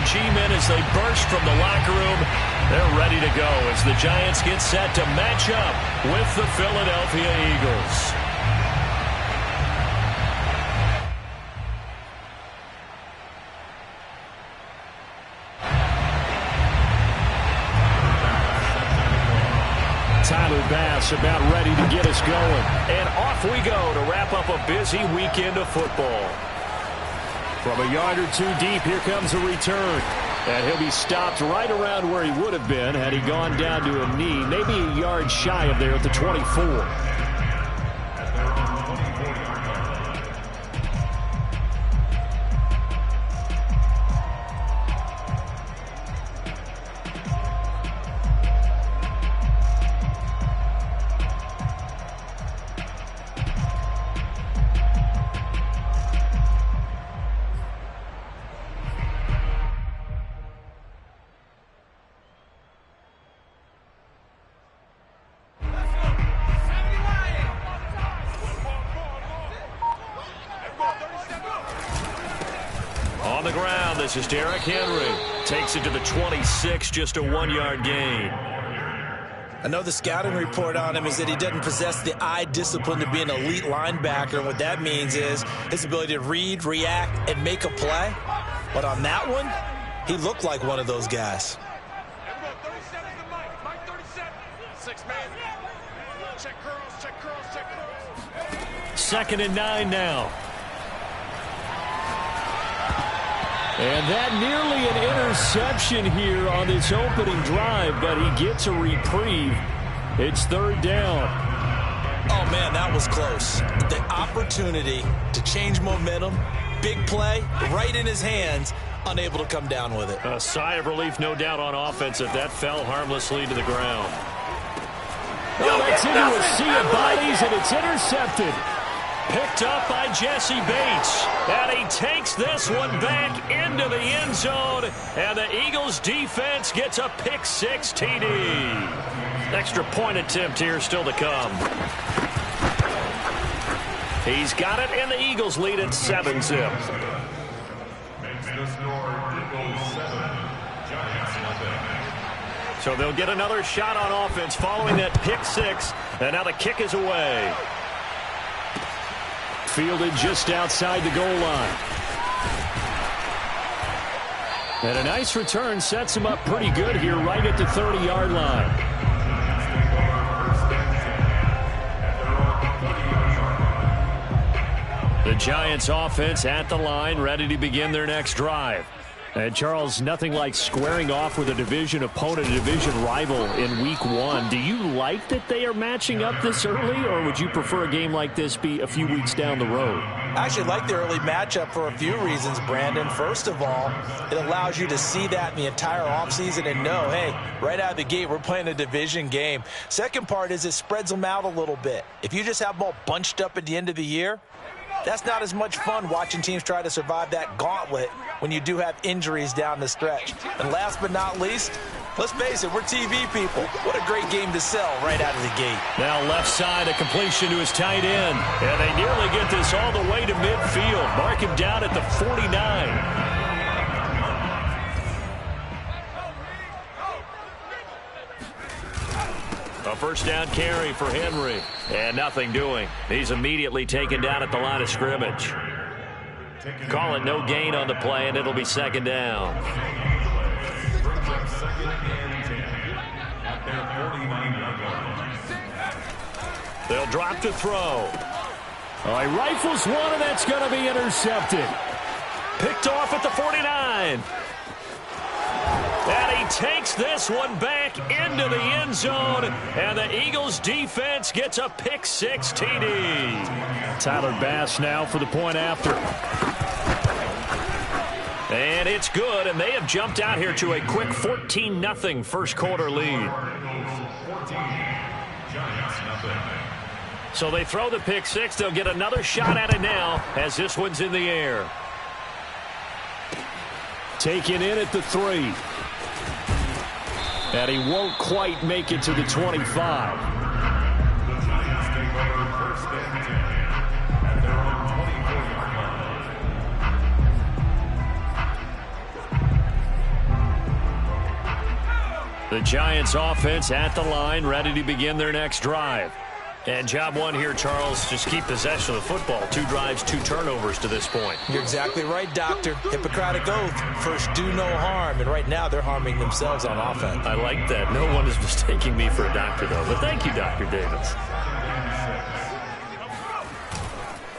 G-men as they burst from the locker room. They're ready to go as the Giants get set to match up with the Philadelphia Eagles. Tyler Bass about ready to get us going. And off we go to wrap up a busy weekend of football. From a yard or two deep, here comes a return. And he'll be stopped right around where he would have been had he gone down to a knee, maybe a yard shy of there at the 24. On the ground, this is Derrick Henry. Takes it to the 26, just a 1-yard gain. I know the scouting report on him is that he doesn't possess the eye discipline to be an elite linebacker. And what that means is his ability to read, react, and make a play. But on that one, he looked like one of those guys. Second and 9 now. And that nearly an interception here on this opening drive, but he gets a reprieve. It's third down. Oh, man, that was close. The opportunity to change momentum, big play, right in his hands, unable to come down with it. A sigh of relief, no doubt, on offense if that fell harmlessly to the ground. Oh, that's into a sea of bodies, and it's intercepted. Picked up by Jesse Bates. And he takes this one back into the end zone. And the Eagles defense gets a pick-6 TD. Extra point attempt here still to come. He's got it, and the Eagles lead at 7-zip. Makes the score Eagles 7, Giants 1. So they'll get another shot on offense following that pick-6. And now the kick is away. Fielded just outside the goal line. And a nice return sets him up pretty good here right at the 30-yard line. The Giants offense at the line, ready to begin their next drive. And Charles, nothing like squaring off with a division opponent, a division rival in week 1. Do you like that they are matching up this early, or would you prefer a game like this be a few weeks down the road? I actually like the early matchup for a few reasons, Brandon. First of all, it allows you to see that in the entire offseason and know, hey, right out of the gate, we're playing a division game. Second part is it spreads them out a little bit. If you just have them all bunched up at the end of the year, that's not as much fun watching teams try to survive that gauntlet when you do have injuries down the stretch. And last but not least, let's face it, we're TV people. What a great game to sell right out of the gate. Now left side, a completion to his tight end. And they nearly get this all the way to midfield. Mark him down at the 49. A first down carry for Henry. And nothing doing. He's immediately taken down at the line of scrimmage. Call it no gain on the play, and it'll be second down. They'll drop to throw. He rifles one, and that's going to be intercepted. Picked off at the 49. And he takes this one back into the end zone, and the Eagles defense gets a pick-6 TD. Tyler Bass now for the point after. And it's good, and they have jumped out here to a quick 14-0 first quarter lead. So they throw the pick-6. They'll get another shot at it now as this one's in the air. Taken in at the 3. And he won't quite make it to the 25. The Giants take over first and 10 at their own 24-yard The Giants offense at the line, ready to begin their next drive. And job one here, Charles, just keep possession of the football. 2 drives, 2 turnovers to this point. You're exactly right, Doctor. Hippocratic oath. First, do no harm. And right now, they're harming themselves on offense. I like that. No one is mistaking me for a doctor, though. But thank you, Dr. Davis.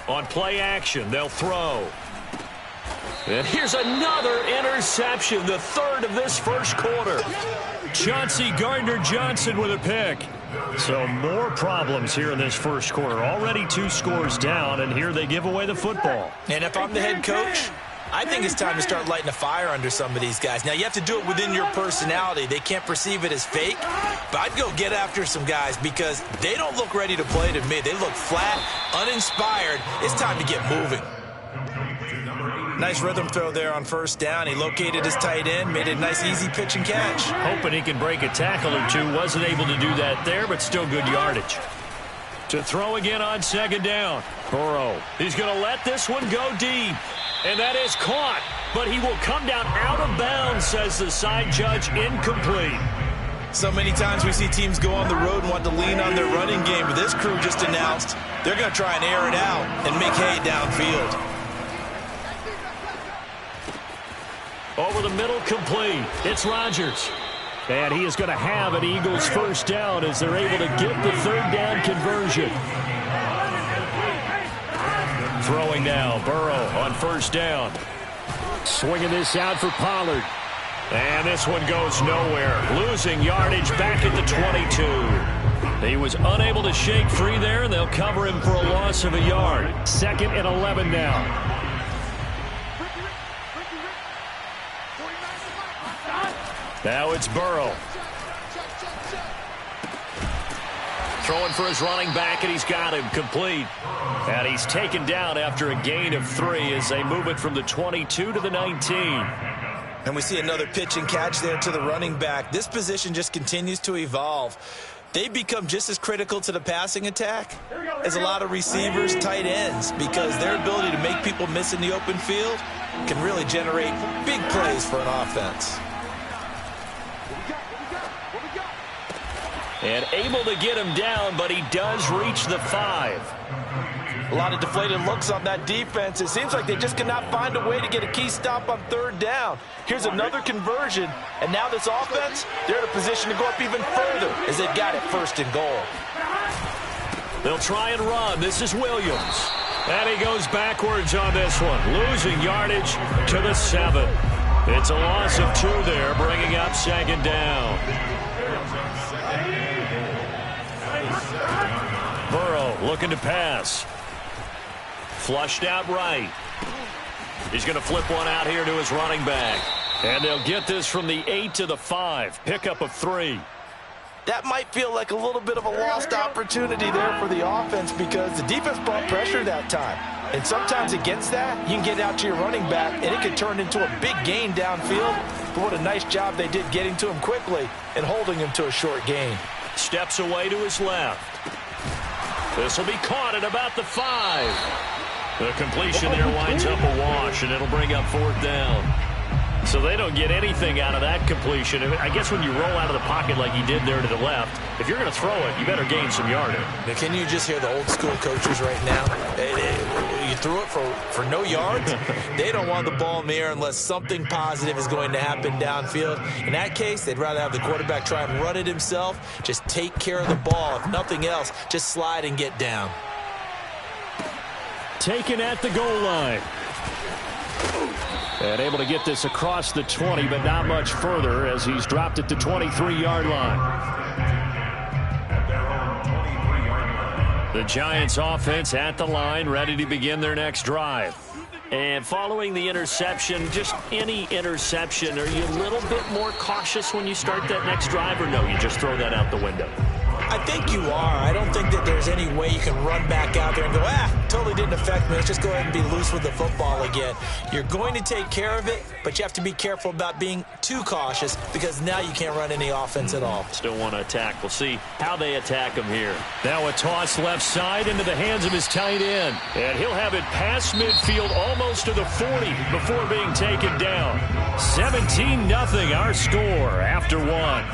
On play action, they'll throw. And here's another interception, the 3rd of this first quarter. Chauncey Gardner-Johnson with a pick. So more problems here in this first quarter. Already 2 scores down, and here they give away the football. And if I'm the head coach, I think it's time to start lighting a fire under some of these guys. Now, you have to do it within your personality. They can't perceive it as fake. But I'd go get after some guys because they don't look ready to play to me. They look flat, uninspired. It's time to get moving. Nice rhythm throw there on first down. He located his tight end, made a nice easy pitch and catch. Hoping he can break a tackle or 2. Wasn't able to do that there, but still good yardage. To throw again on second down. Burrow. He's going to let this one go deep. And that is caught. But he will come down out of bounds, says the side judge. Incomplete. So many times we see teams go on the road and want to lean on their running game. But this crew just announced they're going to try and air it out and make hay downfield. Over the middle, complete. It's Rodgers. And he is going to have an Eagles first down as they're able to get the 3rd down conversion. Throwing now, Burrow on first down. Swinging this out for Pollard. And this one goes nowhere. Losing yardage back at the 22. He was unable to shake free there, and they'll cover him for a loss of a yard. 2nd and 11 now. Now it's Burrow. Throwing for his running back, and he's got him complete. And he's taken down after a gain of 3 as they move it from the 22 to the 19. And we see another pitch and catch there to the running back. This position just continues to evolve. They become just as critical to the passing attack as a lot of receivers, tight ends, because their ability to make people miss in the open field can really generate big plays for an offense. And able to get him down, but he does reach the 5. A lot of deflated looks on that defense. It seems like they just cannot find a way to get a key stop on 3rd down. Here's another conversion, and now this offense, they're in a position to go up even further as they've got it 1st and goal. They'll try and run. This is Williams. And he goes backwards on this one, losing yardage to the 7. It's a loss of 2 there, bringing up 2nd down. Burrow looking to pass. Flushed out right. He's going to flip one out here to his running back. And they'll get this from the 8 to the 5. Pickup of 3. That might feel like a little bit of a lost opportunity there for the offense because the defense brought pressure that time. And sometimes against that, you can get out to your running back, and it can turn into a big gain downfield. But what a nice job they did getting to him quickly and holding him to a short gain. Steps away to his left. This will be caught at about the 5. The completion there winds up a wash, and it'll bring up 4th down. So they don't get anything out of that completion. I guess when you roll out of the pocket like he did there to the left, if you're going to throw it, you better gain some yardage. Now, can you just hear the old school coaches right now? You threw it for no yards? They don't want the ball in the air unless something positive is going to happen downfield. In that case, they'd rather have the quarterback try and run it himself. Just take care of the ball. If nothing else, just slide and get down. Taken at the goal line. And able to get this across the 20, but not much further as he's dropped at the 23-yard line. The Giants offense at the line, ready to begin their next drive. And following the interception, just any interception, are you a little bit more cautious when you start that next drive, or no, you just throw that out the window? I think you are. I don't think that there's any way you can run back out there and go, totally didn't affect me. Let's just go ahead and be loose with the football again. You're going to take care of it, but you have to be careful about being too cautious because now you can't run any offense at all. Still want to attack. We'll see how they attack him here. Now a toss left side into the hands of his tight end. And he'll have it past midfield almost to the 40 before being taken down. 17-0 our score after 1.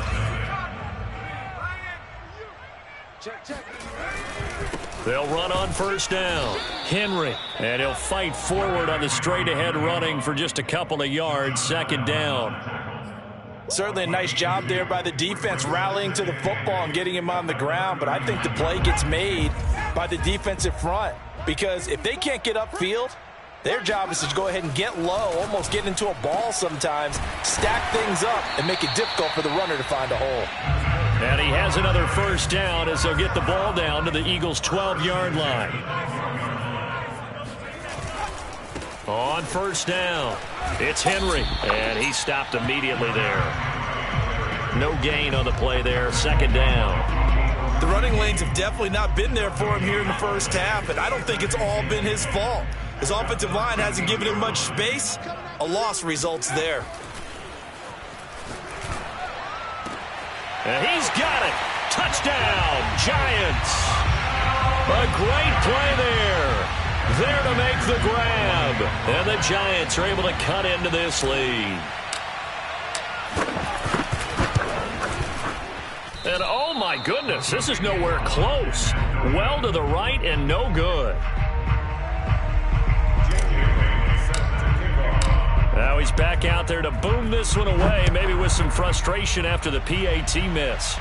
They'll run on first down. Henry, and he'll fight forward on the straight-ahead running for just a couple of yards. Second down. Certainly a nice job there by the defense rallying to the football and getting him on the ground, but I think the play gets made by the defensive front because if they can't get upfield, their job is to go ahead and get low, almost get into a ball sometimes, stack things up, and make it difficult for the runner to find a hole. And he has another first down as they'll get the ball down to the Eagles' 12-yard line. On first down, it's Henry, and he stopped immediately there. No gain on the play there, second down. The running lanes have definitely not been there for him here in the first half, and I don't think it's all been his fault. His offensive line hasn't given him much space. A loss results there. And he's got it. Touchdown, Giants. A great play there. There to make the grab. And the Giants are able to cut into this lead. And oh my goodness, this is nowhere close. Well to the right and no good. Now he's back out there to boom this one away, maybe with some frustration after the PAT miss.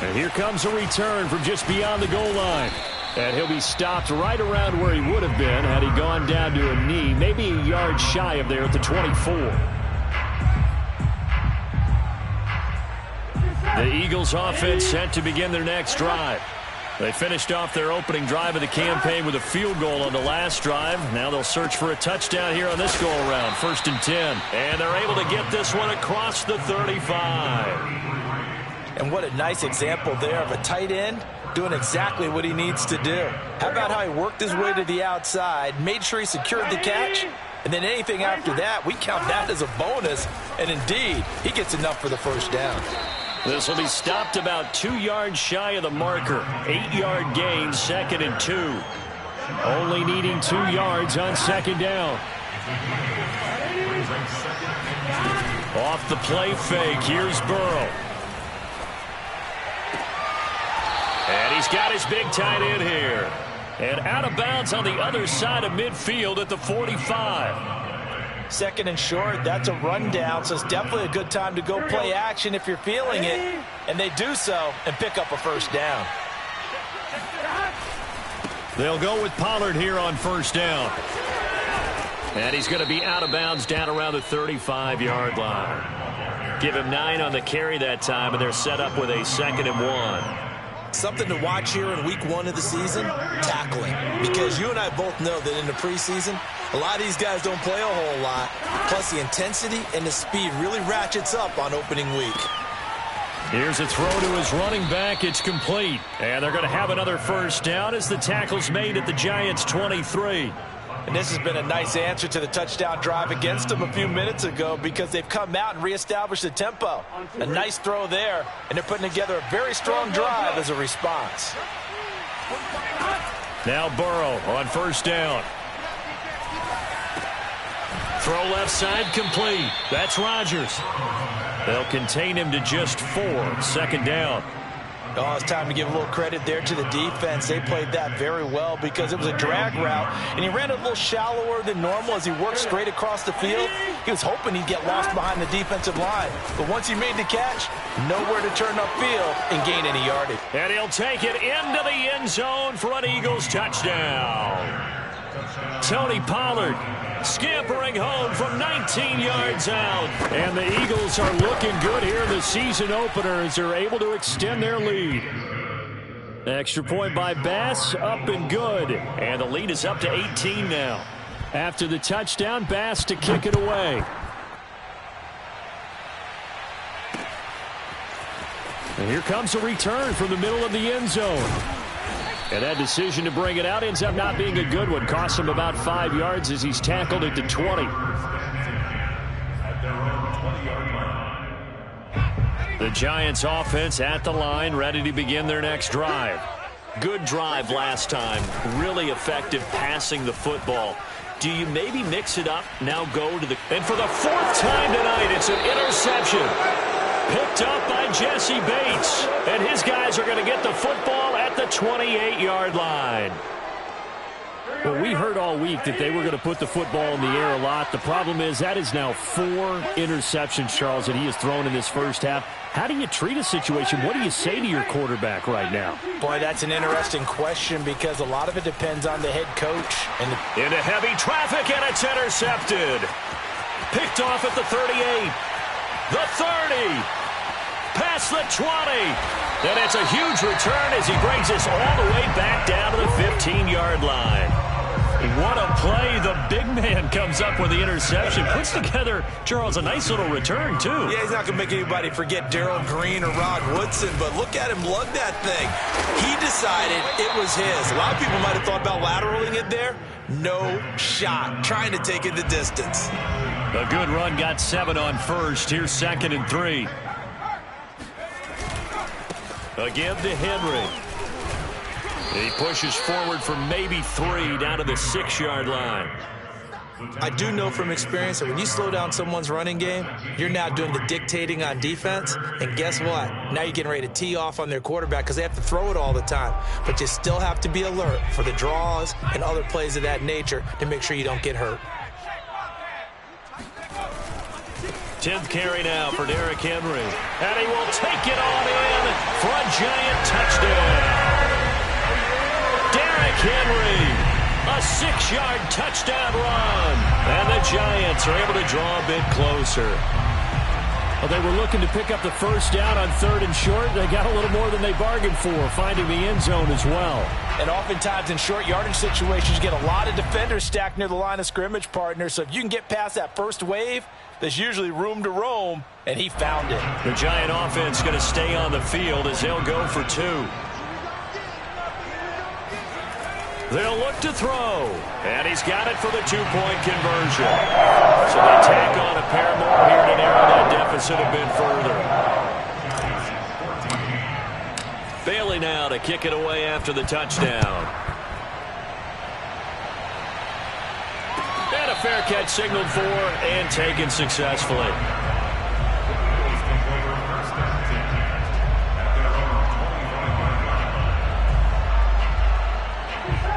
And here comes a return from just beyond the goal line. And he'll be stopped right around where he would have been had he gone down to a knee, maybe a yard shy of there at the 24. The Eagles offense set to begin their next drive. They finished off their opening drive of the campaign with a field goal on the last drive. Now they'll search for a touchdown here on this go-around, 1st and 10. And they're able to get this one across the 35. And what a nice example there of a tight end doing exactly what he needs to do. How about how he worked his way to the outside, made sure he secured the catch, and then anything after that, we count that as a bonus. And indeed, he gets enough for the first down. This will be stopped about 2 yards shy of the marker. 8-yard gain, 2nd and 2. Only needing 2 yards on second down. Off the play fake, here's Burrow. And he's got his big tight end here. And out of bounds on the other side of midfield at the 45. 2nd and short, that's a rundown, so it's definitely a good time to go play action if you're feeling it. And they do so and pick up a first down. They'll go with Pollard here on first down. And he's going to be out of bounds down around the 35-yard line. Give him 9 on the carry that time, and they're set up with a 2nd and 1. Something to watch here in week 1 of the season, tackling. Because you and I both know that in the preseason, a lot of these guys don't play a whole lot. Plus, the intensity and the speed really ratchets up on opening week. Here's a throw to his running back. It's complete. And they're going to have another first down as the tackle's made at the Giants' 23. And this has been a nice answer to the touchdown drive against them a few minutes ago because they've come out and reestablished the tempo. A nice throw there, and they're putting together a very strong drive as a response. Now Burrow on first down. Throw left side complete. That's Rodgers. They'll contain him to just 4. 2nd down. Oh, it's time to give a little credit there to the defense. They played that very well because it was a drag route, and he ran a little shallower than normal as he worked straight across the field. He was hoping he'd get lost behind the defensive line, but once he made the catch, nowhere to turn upfield and gain any yardage. And he'll take it into the end zone for an Eagles touchdown. Tony Pollard scampering home from 19 yards out. And the Eagles are looking good here in the season opener as they're able to extend their lead. Extra point by Bass, up and good. And the lead is up to 18 now. After the touchdown, Bass to kick it away. And here comes a return from the middle of the end zone. And that decision to bring it out ends up not being a good one. Costs him about 5 yards as he's tackled at the 20. The Giants offense at the line, ready to begin their next drive. Good drive last time. Really effective passing the football. Do you maybe mix it up, now go to the... And for the 4th time tonight, it's an interception. Picked up by Jesse Bates. And his guys are going to get the football at the 28-yard line. Well, we heard all week that they were going to put the football in the air a lot. The problem is that is now 4 interceptions, Charles, that he has thrown in this first half. How do you treat a situation? What do you say to your quarterback right now? Boy, that's an interesting question because a lot of it depends on the head coach. And into heavy traffic, and it's intercepted. Picked off at the 38, the 30, past the 20. And it's a huge return as he brings us all the way back down to the 15-yard line. What a play. The big man comes up with the interception. Puts together, Charles, a nice little return, too. Yeah, he's not going to make anybody forget Darrell Green or Rod Woodson, but look at him lug that thing. He decided it was his. A lot of people might have thought about lateraling it there. No shot. Trying to take it the distance. A good run, got 7 on first. Here's 2nd and 3. Again to Henry. He pushes forward for maybe 3 down to the 6-yard line. I do know from experience that when you slow down someone's running game, you're now doing the dictating on defense. And guess what? Now you're getting ready to tee off on their quarterback because they have to throw it all the time. But you still have to be alert for the draws and other plays of that nature to make sure you don't get hurt. 10th carry now for Derrick Henry. And he will take it on in for a giant touchdown. Derrick Henry, a 6-yard touchdown run. And the Giants are able to draw a bit closer. Well, they were looking to pick up the first down on 3rd and short. They got a little more than they bargained for, finding the end zone as well. And oftentimes in short yardage situations, you get a lot of defenders stacked near the line of scrimmage, partner. So if you can get past that first wave, there's usually room to roam, and he found it. The Giant offense going to stay on the field as they'll go for 2. They'll look to throw, and he's got it for the 2-point conversion. So they tack on a pair more here to narrow that deficit a bit further. Bailey now to kick it away after the touchdown. And a fair catch signaled for and taken successfully.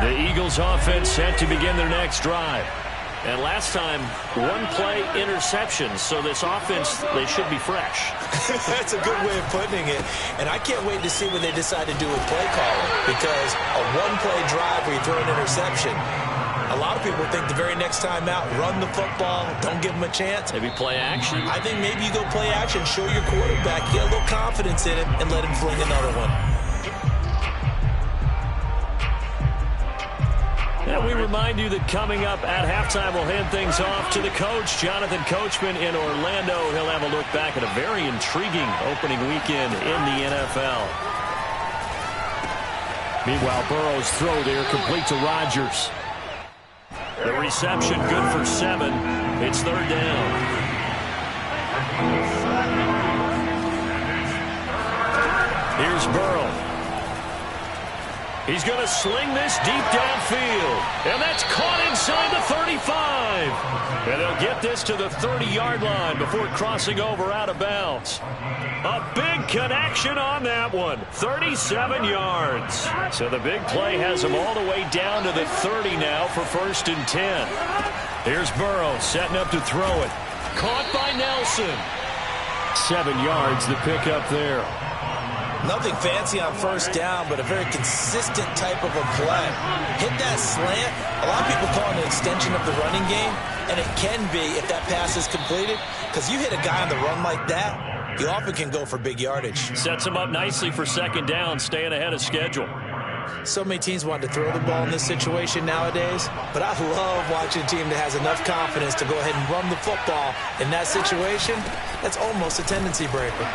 The Eagles offense set to begin their next drive. And last time, 1-play interception. So this offense, they should be fresh. That's a good way of putting it. And I can't wait to see what they decide to do with play calling. Because a 1-play drive where you throw an interception, a lot of people think the very next time out, run the football, don't give them a chance. Maybe play action. I think maybe you go play action, show your quarterback, get a little confidence in him, and let him fling another one. And we remind you that coming up at halftime, we'll hand things off to the coach, Jonathan Coachman in Orlando. He'll have a look back at a very intriguing opening weekend in the NFL. Meanwhile, Burrow's throw there complete to Rodgers. The reception good for 7. It's 3rd down. Here's Burrow. He's going to sling this deep downfield. And that's caught inside the 35. And they'll get this to the 30-yard line before crossing over out of bounds. A big connection on that one. 37 yards. So the big play has them all the way down to the 30 now for 1st and 10. Here's Burrow setting up to throw it. Caught by Nelson. 7 yards the pickup there. Nothing fancy on 1st down, but a very consistent type of a play. Hit that slant. A lot of people call it an extension of the running game, and it can be if that pass is completed, because you hit a guy on the run like that, you often can go for big yardage. Sets him up nicely for 2nd down, staying ahead of schedule. So many teams want to throw the ball in this situation nowadays, but I love watching a team that has enough confidence to go ahead and run the football in that situation. That's almost a tendency breaker.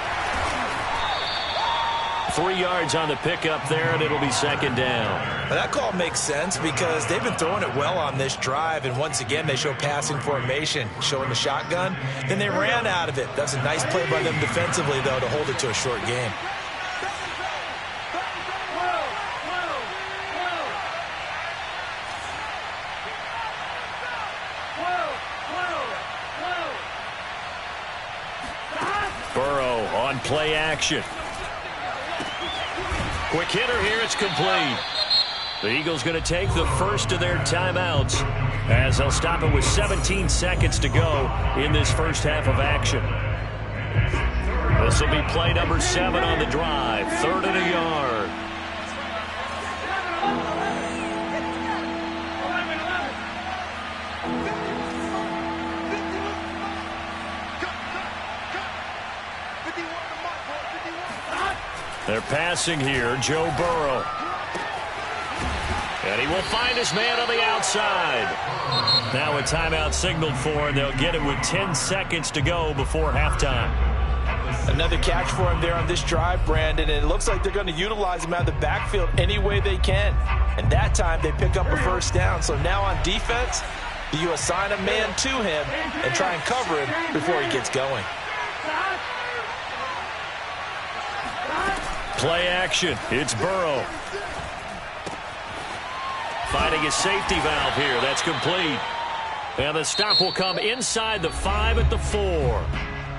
3 yards on the pickup there, and it'll be 2nd down. Now that call makes sense because they've been throwing it well on this drive, and once again they show passing formation, showing the shotgun. Then they ran out of it. That's a nice play by them defensively, though, to hold it to a short game. On play action. Quick hitter here. It's complete. The Eagles going to take the first of their timeouts as they'll stop it with 17 seconds to go in this first half of action. This will be play number 7 on the drive. 3rd and a yard. They're passing here. Joe Burrow. And he will find his man on the outside. Now a timeout signaled for, and they'll get it with 10 seconds to go before halftime. Another catch for him there on this drive, Brandon, and it looks like they're going to utilize him out of the backfield any way they can. And that time they pick up a first down. So now on defense, you assign a man to him and try and cover him before he gets going. Play action. It's Burrow. Finding his safety valve here. That's complete. And the stop will come inside the 5 at the 4.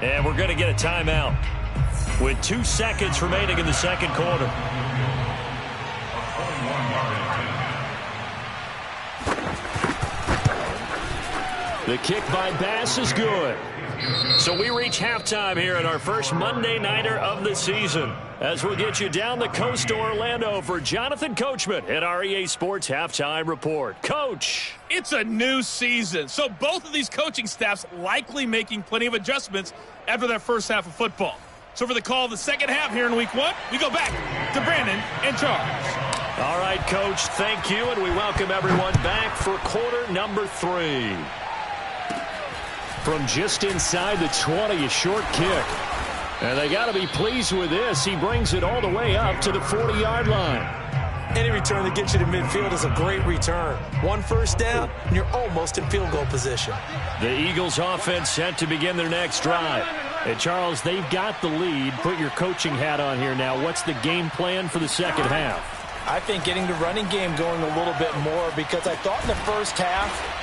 And we're going to get a timeout with 2 seconds remaining in the second quarter. The kick by Bass is good. So we reach halftime here in our first Monday Nighter of the season, as we'll get you down the coast to Orlando for Jonathan Coachman at our EA Sports Halftime Report. Coach. It's a new season, so both of these coaching staffs likely making plenty of adjustments after that first half of football. So for the call of the second half here in Week 1, we go back to Brandon and Charles. All right, Coach, thank you, and we welcome everyone back for quarter number 3. From just inside the 20, a short kick. And they got to be pleased with this. He brings it all the way up to the 40-yard line. Any return that gets you to midfield is a great return. 1 first down, and you're almost in field goal position. The Eagles offense set to begin their next drive. And Charles, they've got the lead. Put your coaching hat on here now. What's the game plan for the second half? I think getting the running game going a little bit more, because I thought in the first half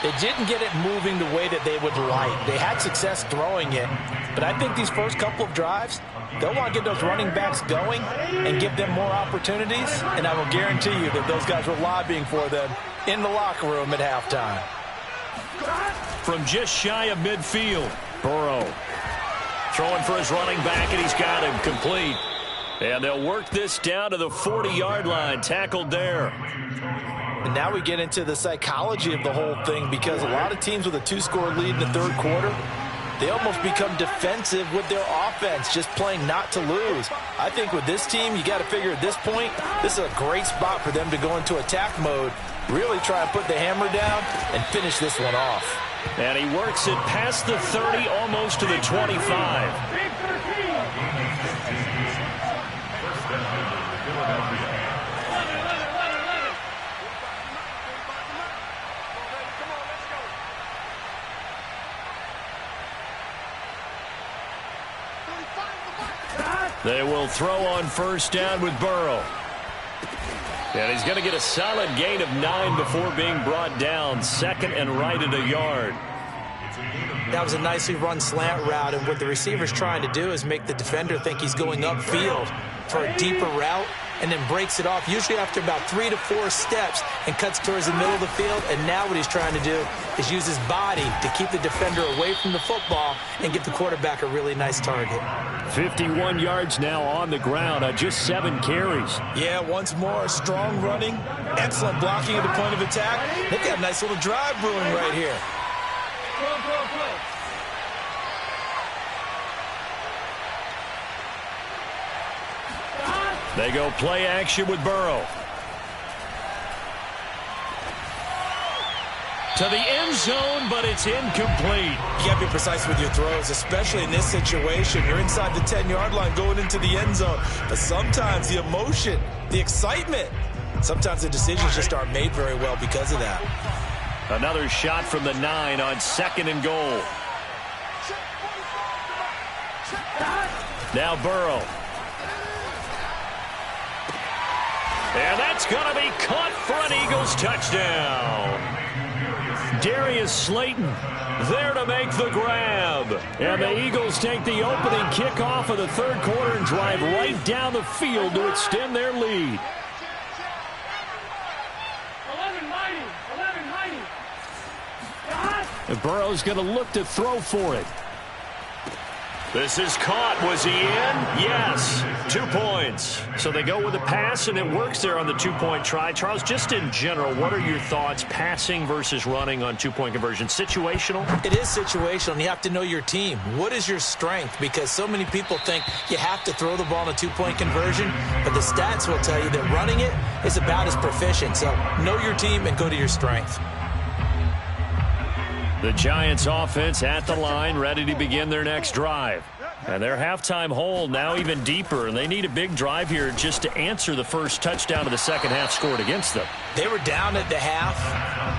they didn't get it moving the way that they would like. They had success throwing it, but I think these first couple of drives, they'll want to get those running backs going and give them more opportunities, and I will guarantee you that those guys were lobbying for them in the locker room at halftime. From just shy of midfield, Burrow throwing for his running back, and he's got him complete. And they'll work this down to the 40-yard line, tackled there. And now we get into the psychology of the whole thing, because a lot of teams with a 2-score lead in the third quarter, they almost become defensive with their offense, just playing not to lose. I think with this team, you got to figure at this point, this is a great spot for them to go into attack mode, really try and put the hammer down and finish this one off. And he works it past the 30, almost to the 25. They will throw on first down with Burrow. And he's going to get a solid gain of 9 before being brought down. 2nd and right at a yard. That was a nicely run slant route, and what the receiver's trying to do is make the defender think he's going upfield for a deeper route, and then breaks it off, usually after about 3 to 4 steps, and cuts towards the middle of the field. And now what he's trying to do is use his body to keep the defender away from the football and get the quarterback a really nice target. 51 yards now on the ground on just 7 carries. Yeah, once more, strong running, excellent blocking at the point of attack. They've got a nice little drive brewing right here. They go play action with Burrow. To the end zone, but it's incomplete. You got to be precise with your throws, especially in this situation. You're inside the 10-yard line going into the end zone. But sometimes the emotion, the excitement, sometimes the decisions just aren't made very well because of that. Another shot from the 9 on 2nd and goal. Now Burrow. And that's going to be caught for an Eagles touchdown. Darius Slayton there to make the grab. And the Eagles take the opening kickoff of the third quarter and drive right down the field to extend their lead. 11 mighty. And Burrow's going to look to throw for it. This is caught. Was he in? Yes. 2 points. So they go with the pass, and it works there on the two-point try. Charles, just in general, what are your thoughts passing versus running on two-point conversion? Situational? It is situational, and you have to know your team. What is your strength? Because so many people think you have to throw the ball in a two-point conversion, but the stats will tell you that running it is about as proficient. So know your team and go to your strength. The Giants offense at the line, ready to begin their next drive. And their halftime hole now even deeper, and they need a big drive here just to answer the first touchdown of the second half scored against them. They were down at the half.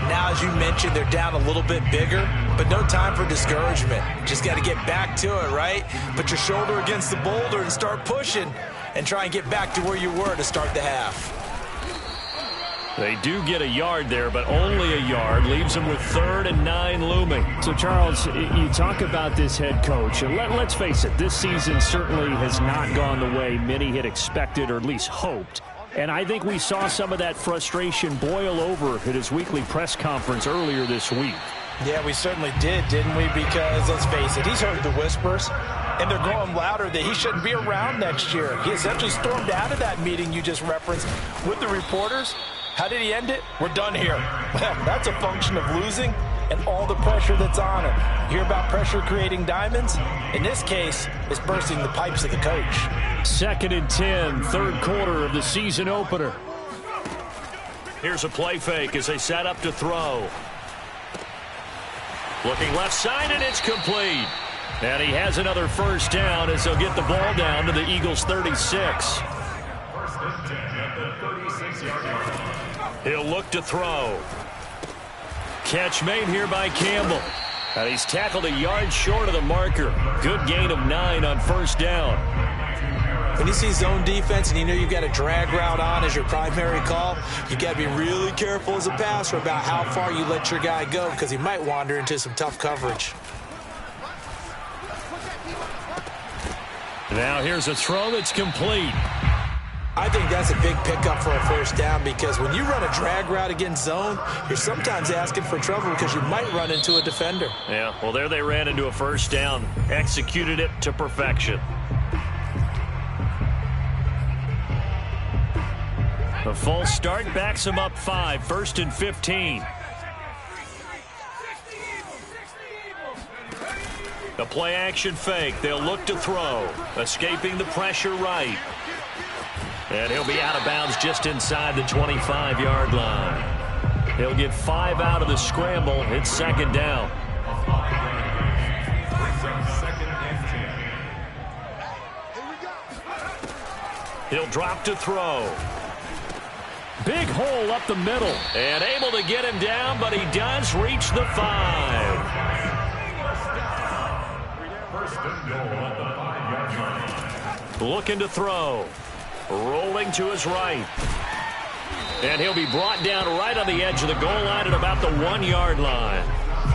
Now, as you mentioned, they're down a little bit bigger, but no time for discouragement. Just got to get back to it, right? Put your shoulder against the boulder and start pushing and try and get back to where you were to start the half. They do get a yard there, but only a yard. Leaves them with 3rd and 9 looming. So, Charles, you talk about this head coach. And let's face it, this season certainly has not gone the way many had expected or at least hoped. And I think we saw some of that frustration boil over at his weekly press conference earlier this week. Yeah, we certainly did, didn't we? Because, let's face it, he's heard the whispers, and they're growing louder that he shouldn't be around next year. He essentially stormed out of that meeting you just referenced with the reporters. How did he end it? We're done here. Well, that's a function of losing and all the pressure that's on him. Hear about pressure creating diamonds? In this case, it's bursting the pipes of the coach. 2nd and 10, third quarter of the season opener. Here's a play fake as they set up to throw. Looking left side, and it's complete. And he has another first down as they'll get the ball down to the Eagles' 36. He'll look to throw. Catch made here by Campbell. And he's tackled a yard short of the marker. Good gain of 9 on first down. When you see zone defense and you know you've got a drag route on as your primary call, you got to be really careful as a passer about how far you let your guy go because he might wander into some tough coverage. Now here's a throw that's complete. I think that's a big pickup for a first down because when you run a drag route against zone, you're sometimes asking for trouble because you might run into a defender. Yeah, well, there they ran into a first down. Executed it to perfection. The false start backs them up 5, 1st and 15. The play action fake. They'll look to throw. Escaping the pressure right. And he'll be out of bounds just inside the 25-yard line. He'll get 5 out of the scramble. It's 2nd down. He'll drop to throw. Big hole up the middle. And able to get him down, but he does reach the 5. Looking to throw. Rolling to his right. And he'll be brought down right on the edge of the goal line at about the 1-yard line.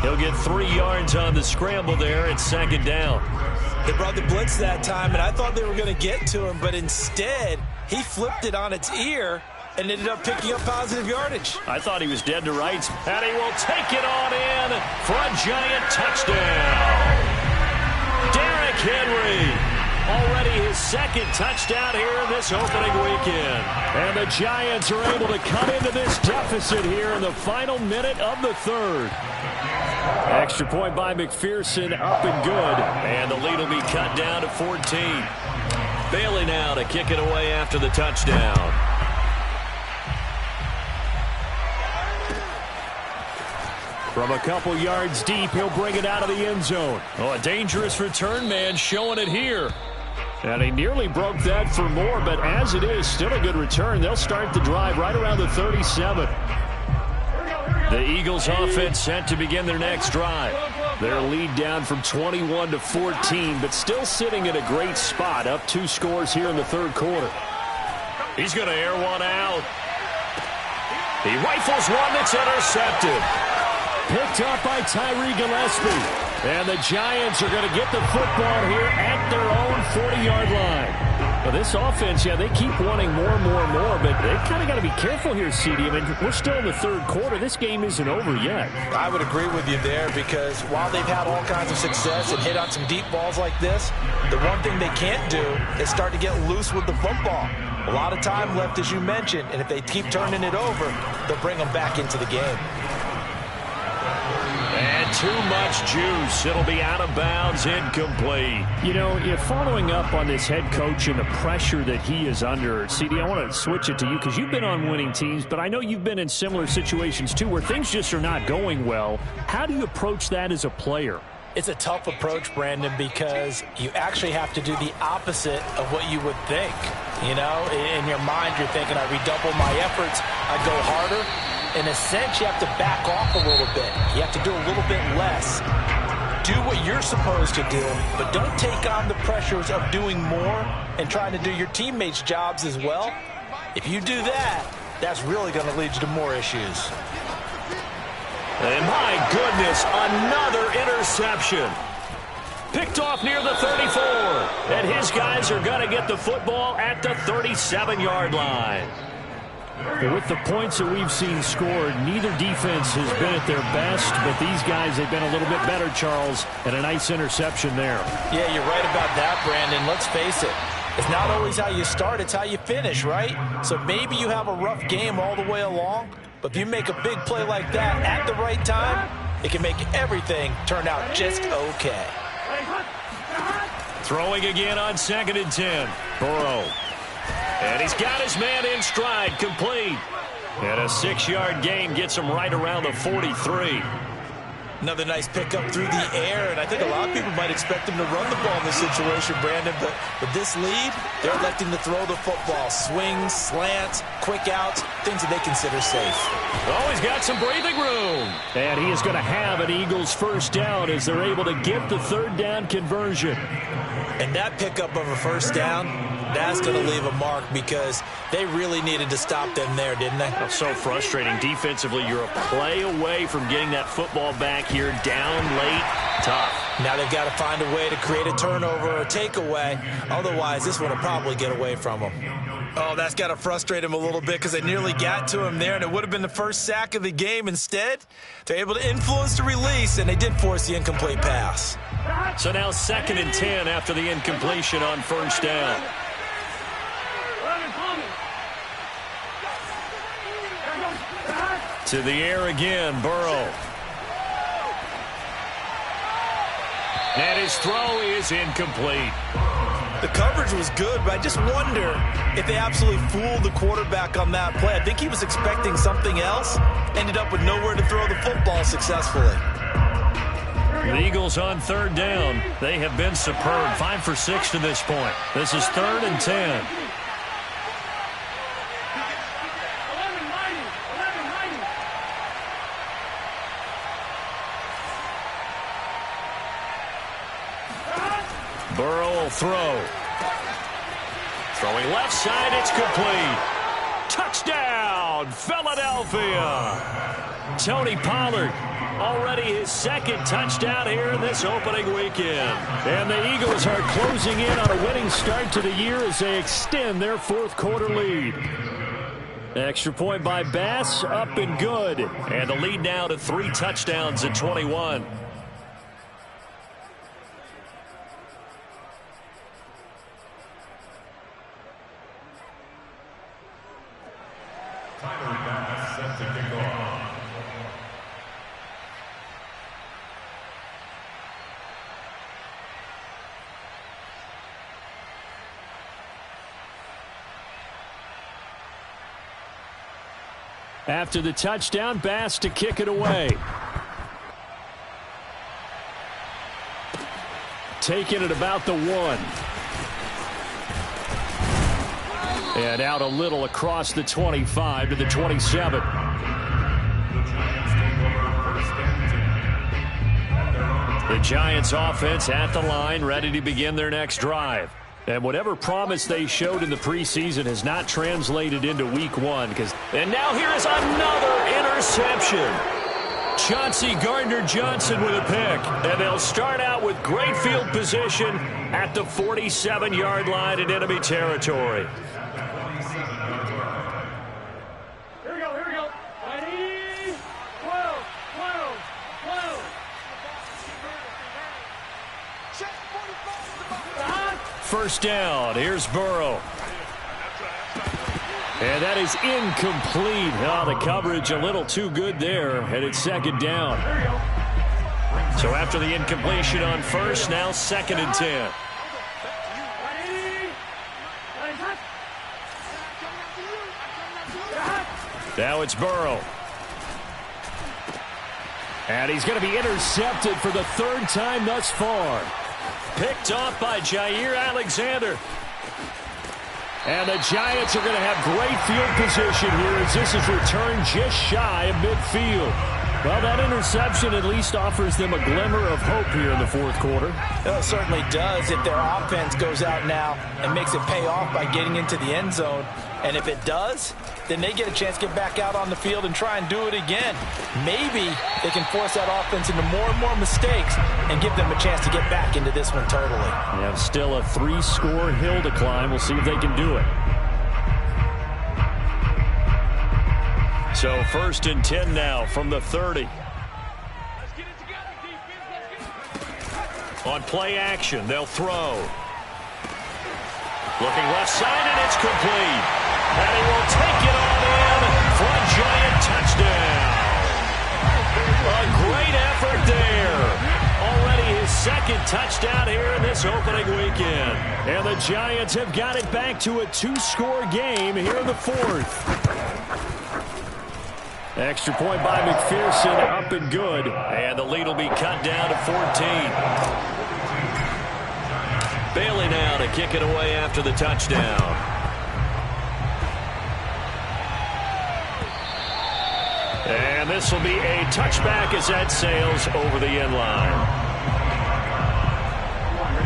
He'll get 3 yards on the scramble there. It's 2nd down. They brought the blitz that time, and I thought they were going to get to him, but instead he flipped it on its ear and ended up picking up positive yardage. I thought he was dead to rights, and he will take it on in for a Giant touchdown. Derrick Henry. Already his 2nd touchdown here in this opening weekend. And the Giants are able to cut into this deficit here in the final minute of the 3rd. Extra point by McPherson, up and good. And the lead will be cut down to 14. Bailey now to kick it away after the touchdown. From a couple yards deep, he'll bring it out of the end zone. Oh, a dangerous return man showing it here. And he nearly broke that for more, but as it is, still a good return. They'll start the drive right around the 37. The Eagles offense set to begin their next drive. Their lead down from 21 to 14, but still sitting at a great spot, up 2 scores here in the 3rd quarter. He's going to air one out. He rifles one that's intercepted. Picked up by Tyree Gillespie. And the Giants are going to get the football here at their own 40-yard line. Well, this offense, yeah, they keep wanting more and more and more, but they've kind of got to be careful here, CD. I mean, we're still in the third quarter. This game isn't over yet. I would agree with you there because while they've had all kinds of success and hit on some deep balls like this, the one thing they can't do is start to get loose with the football. A lot of time left, as you mentioned, and if they keep turning it over, they'll bring them back into the game. And too much juice. It'll be out of bounds, incomplete. You know, if following up on this head coach and the pressure that he is under, CD, I want to switch it to you because you've been on winning teams, but I know you've been in similar situations too where things just are not going well. How do you approach that as a player? It's a tough approach, Brandon, because you actually have to do the opposite of what you would think. You know, in your mind, you're thinking, I redouble my efforts, I go harder. In a sense, you have to back off a little bit. You have to do a little bit less. Do what you're supposed to do, but don't take on the pressures of doing more and trying to do your teammates' jobs as well. If you do that, that's really going to lead you to more issues. And my goodness, another interception. Picked off near the 34. And his guys are going to get the football at the 37-yard line. With the points that we've seen scored, neither defense has been at their best, but these guys have been a little bit better, Charles, and a nice interception there. Yeah, you're right about that, Brandon. Let's face it. It's not always how you start, it's how you finish, right? So maybe you have a rough game all the way along, but if you make a big play like that at the right time, it can make everything turn out just okay. Throwing again on 2nd and 10. Burrow. And he's got his man in stride, complete. And a 6-yard gain gets him right around the 43. Another nice pickup through the air, and I think a lot of people might expect him to run the ball in this situation, Brandon, but with this lead, they're electing to throw the football. Swings, slants, quick outs, things that they consider safe. Oh, he's got some breathing room. And he is going to have an Eagles first down as they're able to get the third down conversion. And that pickup of a first down, that's going to leave a mark because they really needed to stop them there, didn't they? That's so frustrating. Defensively, you're a play away from getting that football back here, down late, tough. Now they've got to find a way to create a turnover or takeaway. Otherwise, this one will probably get away from them. Oh, that's got to frustrate him a little bit because they nearly got to him there, and it would have been the first sack of the game. Instead, they're able to influence the release, and they did force the incomplete pass. So now 2nd and 10 after the incompletion on first down. To the air again, Burrow. And his throw is incomplete. The coverage was good, but I just wonder if they absolutely fooled the quarterback on that play. I think he was expecting something else, ended up with nowhere to throw the football successfully. The Eagles on third down. They have been superb. 5 for 6 to this point. This is 3rd and 10. Burrow will throw. Throwing left side, it's complete. Touchdown, Philadelphia. Tony Pollard, already his 2nd touchdown here in this opening weekend. And the Eagles are closing in on a winning start to the year as they extend their 4th quarter lead. Extra point by Bass, up and good. And the lead now to 3 touchdowns at 21. Tyler Bass set to kick off. After the touchdown, Bass to kick it away. Taking it about the 1. And out a little across the 25 to the 27. The Giants take over 1st and 10. The Giants offense at the line, ready to begin their next drive. And whatever promise they showed in the preseason has not translated into week 1. And now here is another interception. Chauncey Gardner-Johnson with a pick. And they'll start out with great field position at the 47-yard line in enemy territory. Here we go. Ready? 12. First down. Here's Burrow. And that is incomplete. Oh, the coverage a little too good there, and it's second down. So after the incompletion on first, now second and 10. Now it's Burrow. And he's going to be intercepted for the third time thus far. Picked off by Jair Alexander. And the Giants are going to have great field position here as this is returned just shy of midfield. Well, that interception at least offers them a glimmer of hope here in the fourth quarter. It certainly does if their offense goes out now and makes it pay off by getting into the end zone. And if it does, then they get a chance to get back out on the field and try and do it again. Maybe they can force that offense into more and more mistakes and give them a chance to get back into this one totally. They have still a 3-score hill to climb. We'll see if they can do it. So first and 10 now from the 30. On play action, they'll throw. Looking left side, and it's complete. And he will take it on in for a Giant touchdown. A great effort there. Already his second touchdown here in this opening weekend. And the Giants have got it back to a 2-score game here in the fourth. Extra point by McPherson, up and good. And the lead will be cut down to 14. Bailey now to kick it away after the touchdown. And this will be a touchback as that sails over the end line.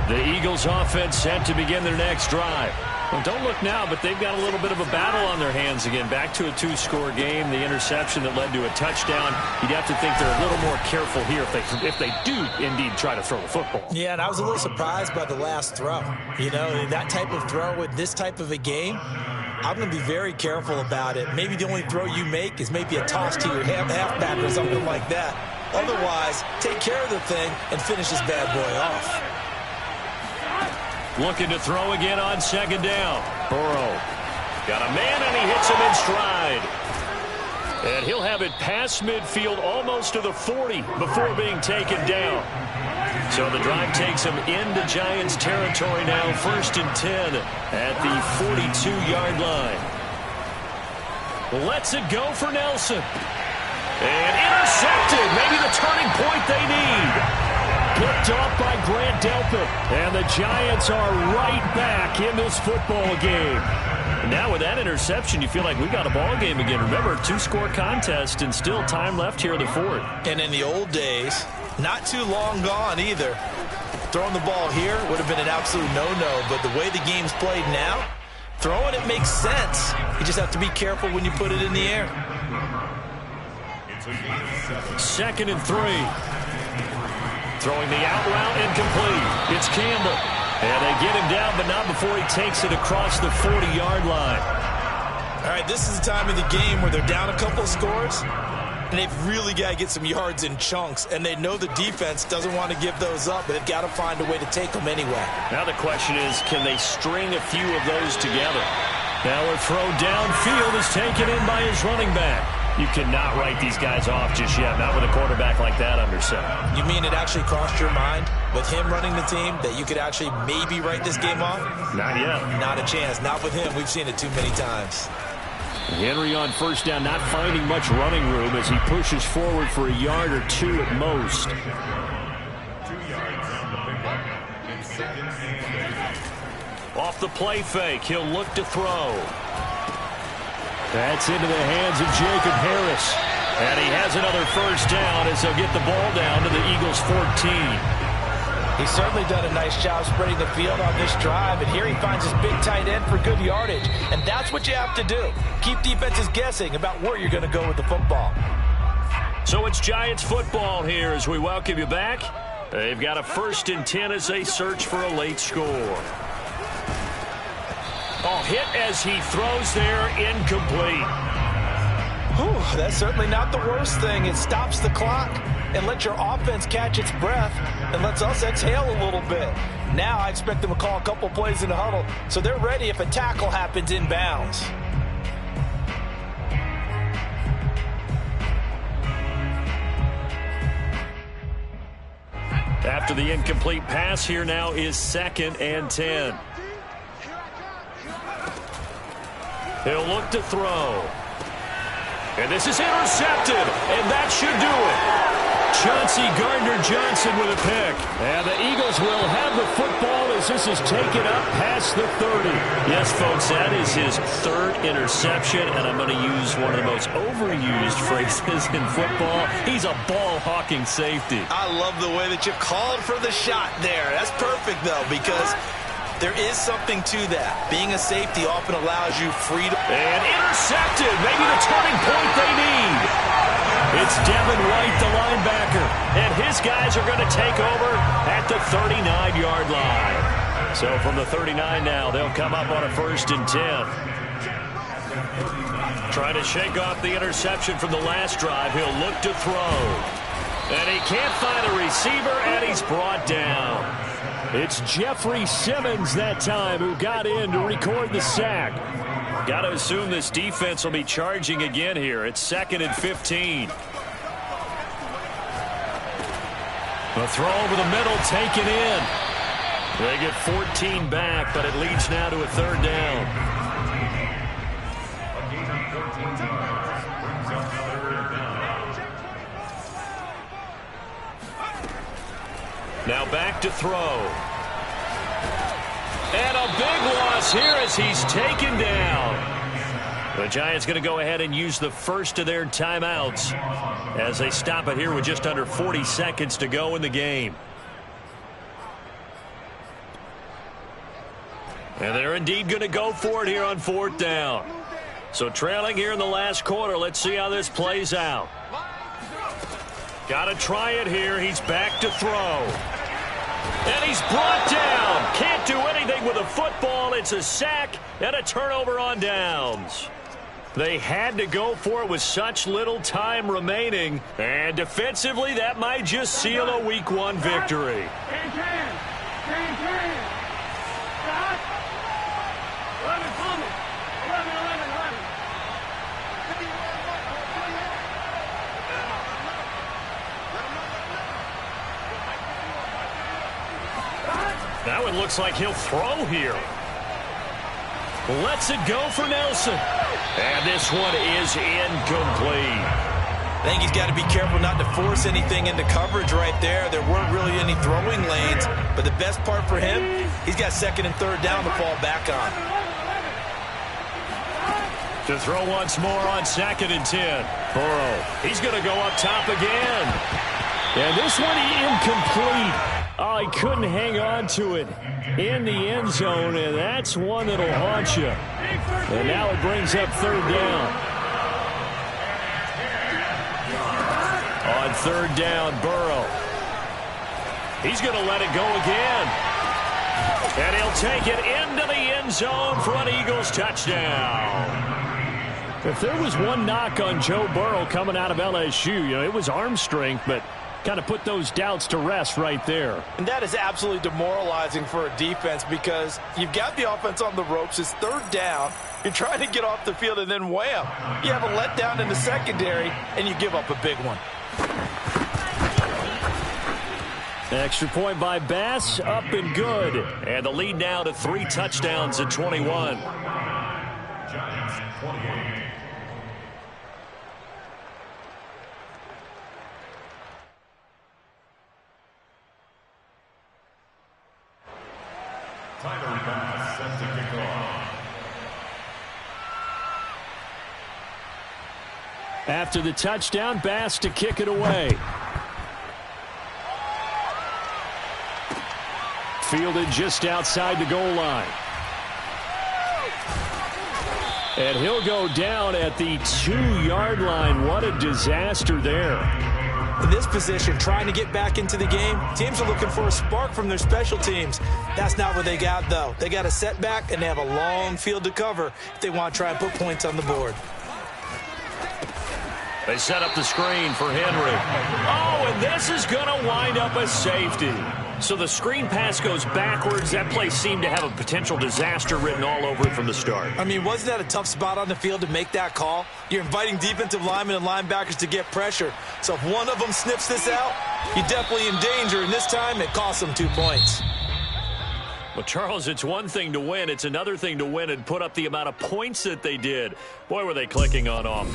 The Eagles offense set to begin their next drive. Well, don't look now, but they've got a little bit of a battle on their hands again. Back to a 2-score game. The interception that led to a touchdown. You'd have to think they're a little more careful here if they do indeed try to throw the football. Yeah, and I was a little surprised by the last throw. You know, that type of throw with this type of a game, I'm going to be very careful about it. Maybe the only throw you make is maybe a toss to your halfback or something like that. Otherwise, take care of the thing and finish this bad boy off. Looking to throw again on second down. Burrow got a man, and he hits him in stride. And he'll have it past midfield almost to the 40 before being taken down. So the drive takes him into Giants territory now, first and 10 at the 42-yard line. Lets it go for Nelson. And intercepted, maybe the turning point they need. Picked off by Grant Delpit. And the Giants are right back in this football game. And now with that interception, you feel like we got a ball game again. Remember, 2-score contest and still time left here in the fourth. And in the old days, not too long gone either, throwing the ball here would have been an absolute no-no. But the way the game's played now, throwing it makes sense. You just have to be careful when you put it in the air. Second and 3. Throwing the out route incomplete. It's Campbell. And they get him down, but not before he takes it across the 40-yard line. All right, this is the time of the game where they're down a couple of scores, and they've really got to get some yards in chunks, and they know the defense doesn't want to give those up, but they've got to find a way to take them anyway. Now the question is, can they string a few of those together? Now a throw downfield is taken in by his running back. You cannot write these guys off just yet, not with a quarterback like that under center. You mean it actually crossed your mind with him running the team that you could actually maybe write this game off? Not yet. Not a chance. Not with him. We've seen it too many times. Henry on first down, not finding much running room as he pushes forward for a yard or two at most. 2 yards on the pickup. In second and 8. Off the play fake, he'll look to throw. That's into the hands of Jacob Harris. And he has another first down as they'll get the ball down to the Eagles' 14. He's certainly done a nice job spreading the field on this drive, and here he finds his big tight end for good yardage. And that's what you have to do. Keep defenses guessing about where you're going to go with the football. So it's Giants football here as we welcome you back. They've got a 1st and 10 as they search for a late score. Oh, hit as he throws there, incomplete. Whew, that's certainly not the worst thing. It stops the clock and lets your offense catch its breath and lets us exhale a little bit. Now I expect them to call a couple plays in the huddle so they're ready if a tackle happens inbounds. After the incomplete pass, here now is 2nd and 10. He'll look to throw. And this is intercepted, and that should do it. Chauncey Gardner-Johnson with a pick. And the Eagles will have the football as this is taken up past the 30. Yes, folks, that is his 3rd interception, and I'm going to use one of the most overused phrases in football. He's a ball-hawking safety. I love the way that you called for the shot there. That's perfect, though, because there is something to that. Being a safety often allows you freedom. And intercepted. Maybe the turning point they need. It's Devin White, the linebacker. And his guys are going to take over at the 39-yard line. So from the 39 now, they'll come up on a 1st and 10. Trying to shake off the interception from the last drive. He'll look to throw. And he can't find a receiver, and he's brought down. It's Jeffrey Simmons that time who got in to record the sack. Got to assume this defense will be charging again here. It's 2nd and 15. The throw over the middle taken in. They get 14 back, but it leads now to a 3rd down. Now back to throw. And a big loss here as he's taken down. The Giants going to go ahead and use the first of their timeouts as they stop it here with just under 40 seconds to go in the game. And they're indeed going to go for it here on 4th down. So trailing here in the last quarter, let's see how this plays out. Got to try it here. He's back to throw. And he's brought down. Can't do anything with a football. It's a sack and a turnover on downs. They had to go for it with such little time remaining. And defensively, that might just seal a Week 1 victory. Now it looks like he'll throw here. Lets it go for Nelson. And this one is incomplete. I think he's got to be careful not to force anything into coverage right there. There weren't really any throwing lanes. But the best part for him, he's got 2nd and 3rd down to fall back on. To throw once more on 2nd and 10. Burrow. He's going to go up top again. And this one incomplete. Oh, he couldn't hang on to it in the end zone, and that's one that'll haunt you. And now it brings up 3rd down. On 3rd down, Burrow. He's going to let it go again. And he'll take it into the end zone for an Eagles touchdown. If there was one knock on Joe Burrow coming out of LSU, it was arm strength, but kind of put those doubts to rest right there. And that is absolutely demoralizing for a defense because you've got the offense on the ropes. It's 3rd down. You're trying to get off the field, and then wham, you have a letdown in the secondary, and you give up a big one. Extra point by Bass, up and good. And the lead now to 3 touchdowns at 21. Giants 28. Tyler Bass set to kick off. After the touchdown, Bass to kick it away. Fielded just outside the goal line. And he'll go down at the 2-yard line. What a disaster there. In this position, trying to get back into the game, teams are looking for a spark from their special teams. That's not what they got, though. They got a setback, and they have a long field to cover if they want to try and put points on the board. They set up the screen for Henry. Oh, and this is going to wind up a safety. So the screen pass goes backwards. That play seemed to have a potential disaster written all over it from the start. I mean, wasn't that a tough spot on the field to make that call? You're inviting defensive linemen and linebackers to get pressure. So if one of them snips this out, you're definitely in danger. And this time, it costs them 2 points. Well, Charles, it's one thing to win. It's another thing to win and put up the amount of points that they did. Boy, were they clicking on offense.